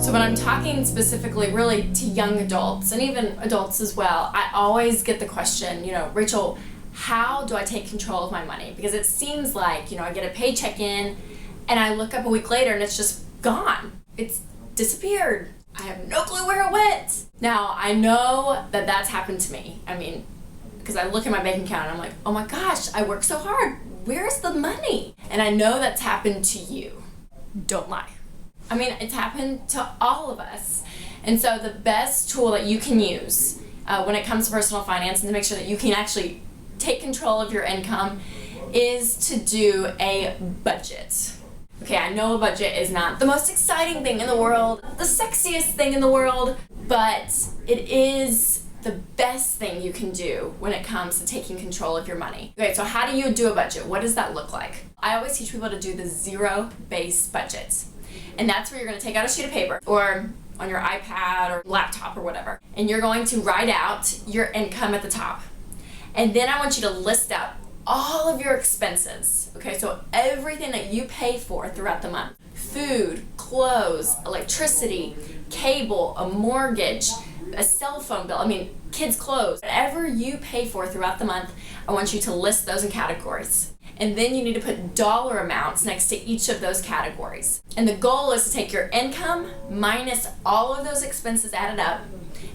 So when I'm talking specifically really to young adults and even adults as well, I always get the question, Rachel, how do I take control of my money? Because it seems like, I get a paycheck in and I look up a week later and it's just gone. It's disappeared. I have no clue where it went. Now, I know that that's happened to me. Because I look at my bank account and I'm like, oh my gosh, I worked so hard. Where's the money? And I know that's happened to you. Don't lie. It's happened to all of us. And so the best tool that you can use when it comes to personal finance and to make sure that you can actually take control of your income is to do a budget. Okay, I know a budget is not the most exciting thing in the world, the sexiest thing in the world, but it is the best thing you can do when it comes to taking control of your money. Okay, so how do you do a budget? What does that look like? I always teach people to do the zero-based budget. And that's where you're going to take out a sheet of paper or on your iPad or laptop or whatever. And you're going to write out your income at the top. And then I want you to list out all of your expenses. Okay, so everything that you pay for throughout the month. Food, clothes, electricity, cable, a mortgage, a cell phone bill, kids' clothes. Whatever you pay for throughout the month, I want you to list those in categories. And then you need to put dollar amounts next to each of those categories. And the goal is to take your income minus all of those expenses added up,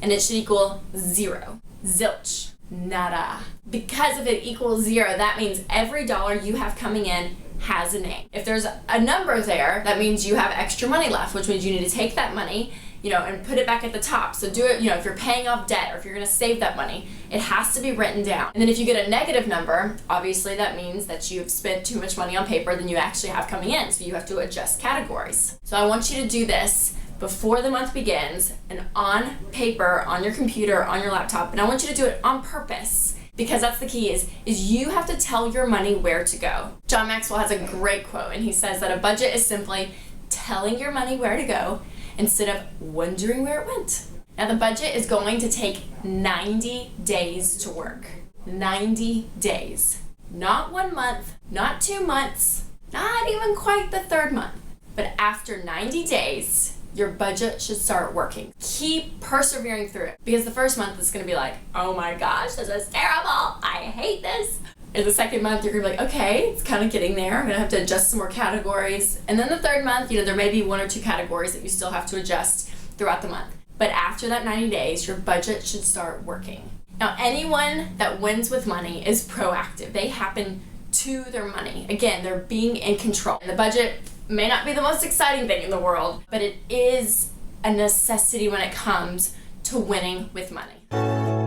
and it should equal zero. Zilch. Nada. Because if it equals zero, that means every dollar you have coming in has a name. If there's a number there, that means you have extra money left, which means you need to take that money, and put it back at the top. So do it, if you're paying off debt or if you're going to save that money, it has to be written down. And then if you get a negative number, obviously that means that you've spent too much money on paper than you actually have coming in. So you have to adjust categories. So I want you to do this before the month begins and on paper, on your computer, on your laptop. And I want you to do it on purpose, because that's the key is you have to tell your money where to go. John Maxwell has a great quote, and he says that a budget is simply telling your money where to go instead of wondering where it went. Now the budget is going to take 90 days to work. 90 days. Not 1 month, not 2 months, not even quite the third month. But after 90 days, your budget should start working. Keep persevering through it, because the first month is going to be like, oh my gosh, this is terrible. I hate this. In the second month, you're going to be like, okay, it's kind of getting there. I'm going to have to adjust some more categories. And then the third month, there may be 1 or 2 categories that you still have to adjust throughout the month. But after that 90 days, your budget should start working. Now, anyone that wins with money is proactive. They happen to their money. Again, they're being in control. And the budget may not be the most exciting thing in the world, but it is a necessity when it comes to winning with money.